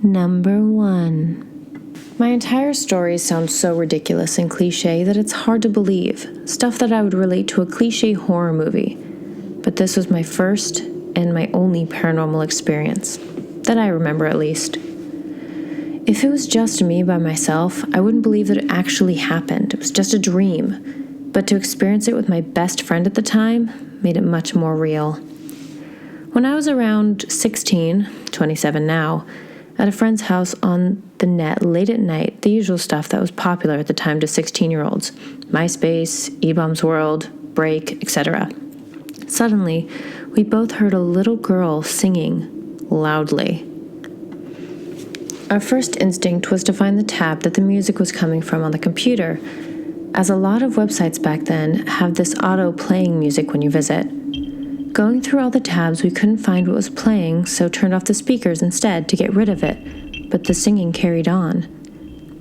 Number 1. My entire story sounds so ridiculous and cliche that it's hard to believe. Stuff that I would relate to a cliche horror movie. But this was my first and my only paranormal experience. That I remember, at least. If it was just me by myself, I wouldn't believe that it actually happened. It was just a dream. But to experience it with my best friend at the time made it much more real. When I was around 16, 27 now, at a friend's house on the net late at night, the usual stuff that was popular at the time to 16-year-olds, MySpace, eBaum's World, Break, etc. Suddenly, we both heard a little girl singing loudly. Our first instinct was to find the tab that the music was coming from on the computer, as a lot of websites back then have this auto-playing music when you visit. Going through all the tabs, we couldn't find what was playing, so turned off the speakers instead to get rid of it, but the singing carried on.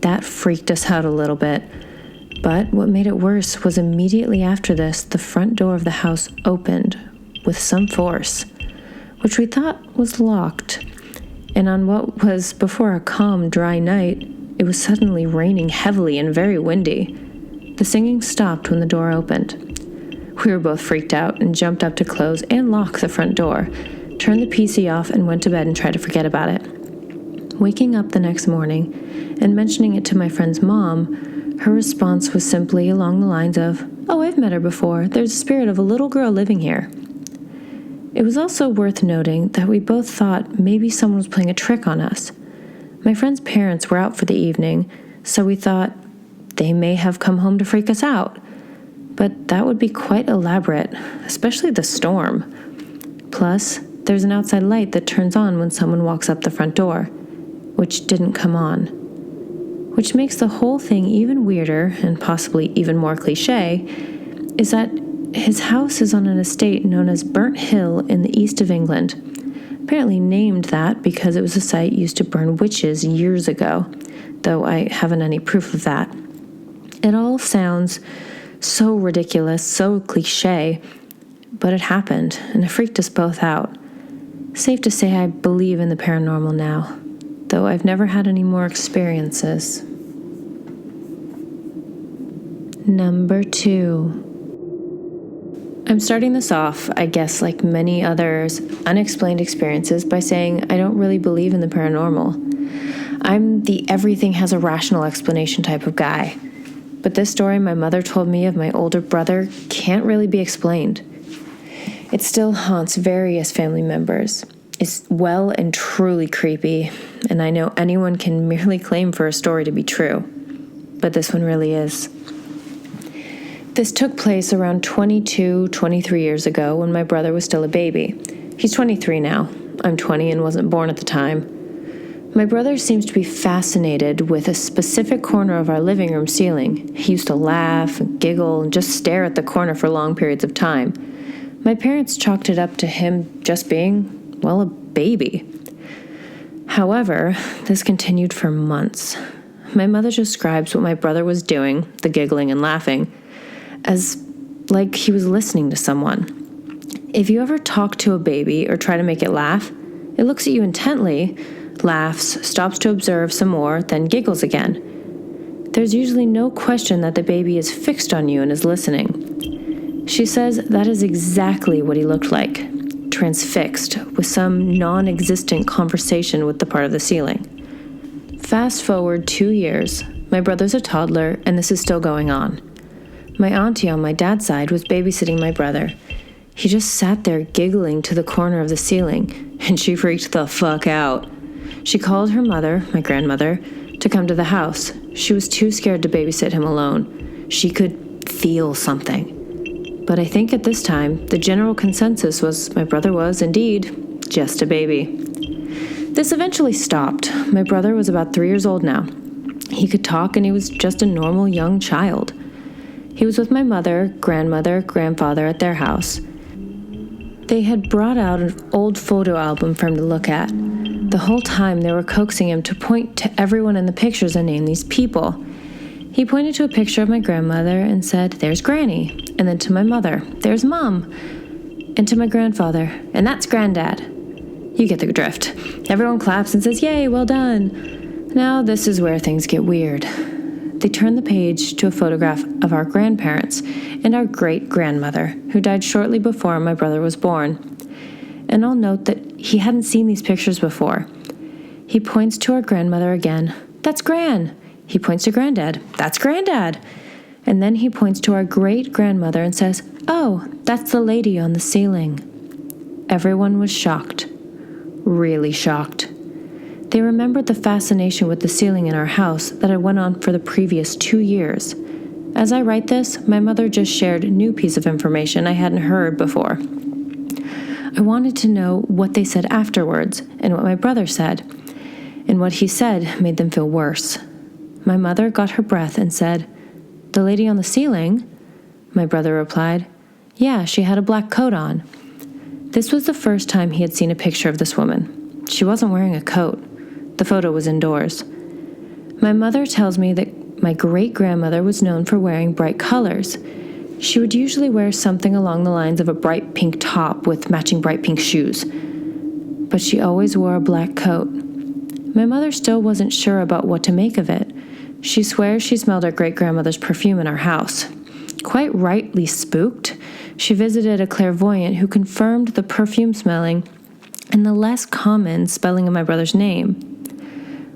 That freaked us out a little bit. But what made it worse was immediately after this, the front door of the house opened with some force, which we thought was locked. And on what was before a calm, dry night, it was suddenly raining heavily and very windy. The singing stopped when the door opened. We were both freaked out and jumped up to close and lock the front door, turned the PC off, and went to bed and tried to forget about it. Waking up the next morning and mentioning it to my friend's mom, her response was simply along the lines of, "Oh, I've met her before. There's a spirit of a little girl living here." It was also worth noting that we both thought maybe someone was playing a trick on us. My friend's parents were out for the evening, so we thought they may have come home to freak us out. But that would be quite elaborate, especially the storm. Plus, there's an outside light that turns on when someone walks up the front door, which didn't come on. Which makes the whole thing even weirder, and possibly even more cliche, is that his house is on an estate known as Burnt Hill in the east of England. Apparently named that because it was a site used to burn witches years ago, though I haven't any proof of that. It all sounds so ridiculous, so cliche, but it happened, and it freaked us both out. Safe to say I believe in the paranormal now, though I've never had any more experiences. Number 2. I'm starting this off, I guess like many others, unexplained experiences by saying I don't really believe in the paranormal. I'm the everything has a rational explanation type of guy. But this story my mother told me of my older brother can't really be explained. It still haunts various family members. It's well and truly creepy, and I know anyone can merely claim for a story to be true. But this one really is. This took place around 22, 23 years ago when my brother was still a baby. He's 23 now. I'm 20 and wasn't born at the time. My brother seems to be fascinated with a specific corner of our living room ceiling. He used to laugh, giggle, and just stare at the corner for long periods of time. My parents chalked it up to him just being, well, a baby. However, this continued for months. My mother describes what my brother was doing, the giggling and laughing, as like he was listening to someone. If you ever talk to a baby or try to make it laugh, it looks at you intently, laughs, stops to observe some more, then giggles again. There's usually no question that the baby is fixed on you and is listening. She says that is exactly what he looked like, transfixed, with some non-existent conversation with the part of the ceiling. Fast forward 2 years, my brother's a toddler, and this is still going on. My auntie on my dad's side was babysitting my brother. He just sat there giggling to the corner of the ceiling, and she freaked the fuck out. She called her mother, my grandmother, to come to the house. She was too scared to babysit him alone. She could feel something. But I think at this time, the general consensus was my brother was, indeed, just a baby. This eventually stopped. My brother was about 3 years old now. He could talk, and he was just a normal young child. He was with my mother, grandmother, grandfather at their house. They had brought out an old photo album for him to look at. The whole time they were coaxing him to point to everyone in the pictures and name these people. He pointed to a picture of my grandmother and said, "There's Granny," and then to my mother, "There's Mom," and to my grandfather, "And that's Granddad." You get the drift. Everyone claps and says, "Yay, well done." Now this is where things get weird. They turn the page to a photograph of our grandparents and our great-grandmother, who died shortly before my brother was born. And I'll note that he hadn't seen these pictures before. He points to our grandmother again. "That's Gran." He points to Granddad. "That's Granddad." And then he points to our great-grandmother and says, "Oh, that's the lady on the ceiling." Everyone was shocked. Really shocked. They remembered the fascination with the ceiling in our house that had went on for the previous 2 years. As I write this, my mother just shared a new piece of information I hadn't heard before. I wanted to know what they said afterwards and what my brother said. And what he said made them feel worse. My mother got her breath and said, "The lady on the ceiling?" My brother replied, "Yeah, she had a black coat on." This was the first time he had seen a picture of this woman. She wasn't wearing a coat. The photo was indoors. My mother tells me that my great-grandmother was known for wearing bright colors. She would usually wear something along the lines of a bright pink top with matching bright pink shoes. But she always wore a black coat. My mother still wasn't sure about what to make of it. She swears she smelled our great-grandmother's perfume in our house. Quite rightly spooked, she visited a clairvoyant who confirmed the perfume smelling and the less common spelling of my brother's name,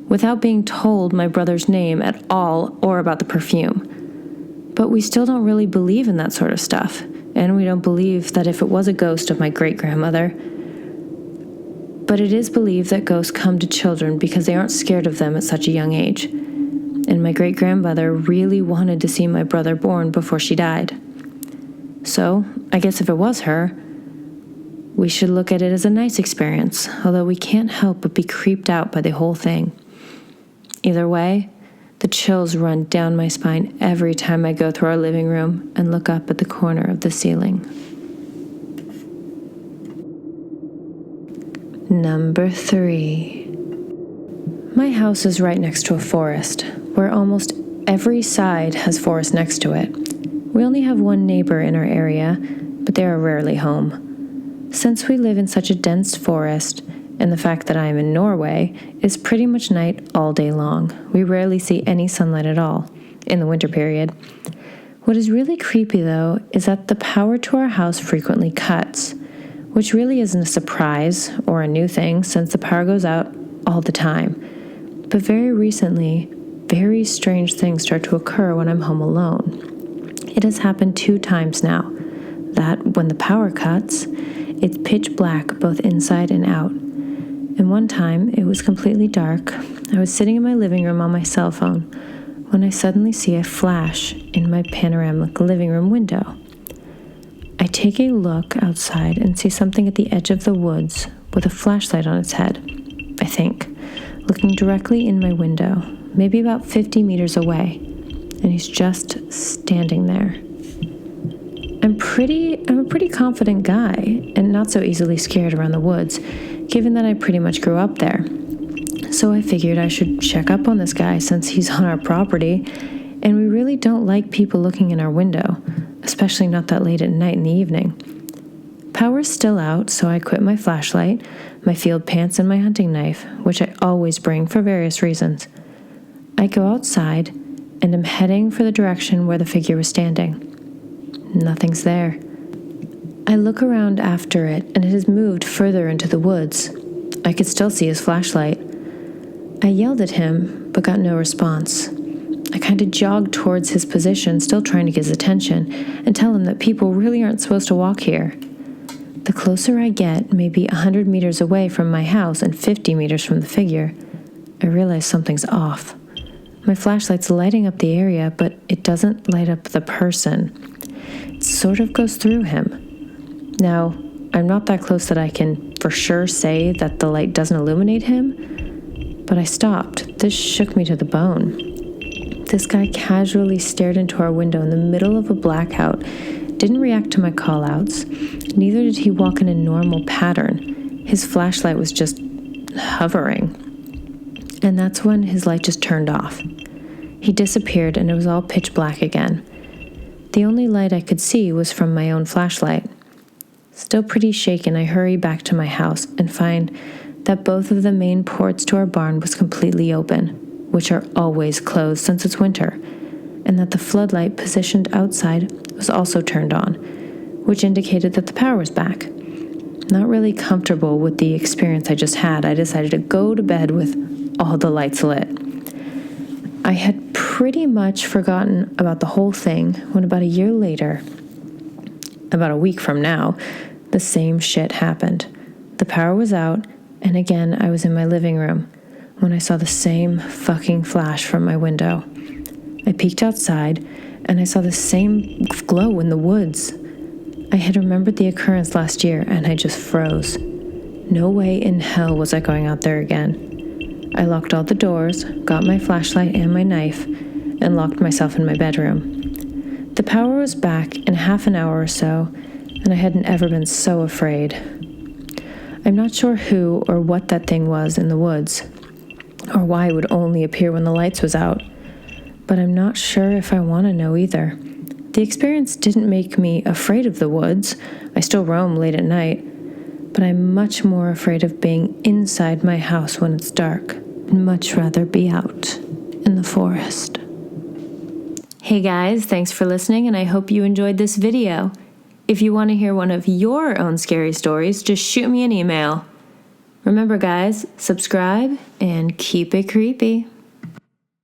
without being told my brother's name at all or about the perfume. But we still don't really believe in that sort of stuff, and we don't believe that if it was a ghost of my great-grandmother. But it is believed that ghosts come to children because they aren't scared of them at such a young age. And my great-grandmother really wanted to see my brother born before she died. So, I guess if it was her, we should look at it as a nice experience, although we can't help but be creeped out by the whole thing. Either way, the chills run down my spine every time I go through our living room and look up at the corner of the ceiling. Number 3. My house is right next to a forest, where almost every side has forest next to it. We only have one neighbor in our area, but they are rarely home. Since we live in such a dense forest, and the fact that I am in Norway, it's pretty much night all day long. We rarely see any sunlight at all, in the winter period. What is really creepy, though, is that the power to our house frequently cuts, which really isn't a surprise or a new thing since the power goes out all the time. But very recently, very strange things start to occur when I'm home alone. It has happened 2 times now, that when the power cuts, it's pitch black both inside and out. And one time, it was completely dark. I was sitting in my living room on my cell phone when I suddenly see a flash in my panoramic living room window. I take a look outside and see something at the edge of the woods with a flashlight on its head, I think, looking directly in my window, maybe about 50 meters away, and he's just standing there. I'm a pretty confident guy and not so easily scared around the woods, given that I pretty much grew up there. So I figured I should check up on this guy since he's on our property, and we really don't like people looking in our window, especially not that late at night in the evening. Power's still out, so I quit my flashlight, my field pants, and my hunting knife, which I always bring for various reasons. I go outside, and am heading for the direction where the figure was standing. Nothing's there. I look around after it, and it has moved further into the woods. I could still see his flashlight. I yelled at him, but got no response. I kind of jogged towards his position, still trying to get his attention, and tell him that people really aren't supposed to walk here. The closer I get, maybe 100 meters away from my house and 50 meters from the figure, I realize something's off. My flashlight's lighting up the area, but it doesn't light up the person. It sort of goes through him. Now, I'm not that close that I can for sure say that the light doesn't illuminate him, but I stopped. This shook me to the bone. This guy casually stared into our window in the middle of a blackout, didn't react to my call-outs, neither did he walk in a normal pattern. His flashlight was just hovering. And that's when his light just turned off. He disappeared and it was all pitch black again. The only light I could see was from my own flashlight. Still pretty shaken, I hurry back to my house and find that both of the main ports to our barn was completely open, which are always closed since it's winter, and that the floodlight positioned outside was also turned on, which indicated that the power was back. Not really comfortable with the experience I just had, I decided to go to bed with all the lights lit. I had pretty much forgotten about the whole thing when about a year later, about a week from now, the same shit happened. The power was out, and again I was in my living room when I saw the same fucking flash from my window. I peeked outside, and I saw the same glow in the woods. I had remembered the occurrence last year, and I just froze. No way in hell was I going out there again. I locked all the doors, got my flashlight and my knife, and locked myself in my bedroom. The power was back in half an hour or so, and I hadn't ever been so afraid. I'm not sure who or what that thing was in the woods, or why it would only appear when the lights was out, but I'm not sure if I want to know either. The experience didn't make me afraid of the woods. I still roam late at night, but I'm much more afraid of being inside my house when it's dark. I'd much rather be out in the forest. Hey guys, thanks for listening, and I hope you enjoyed this video. If you want to hear one of your own scary stories, just shoot me an email. Remember guys, subscribe and keep it creepy.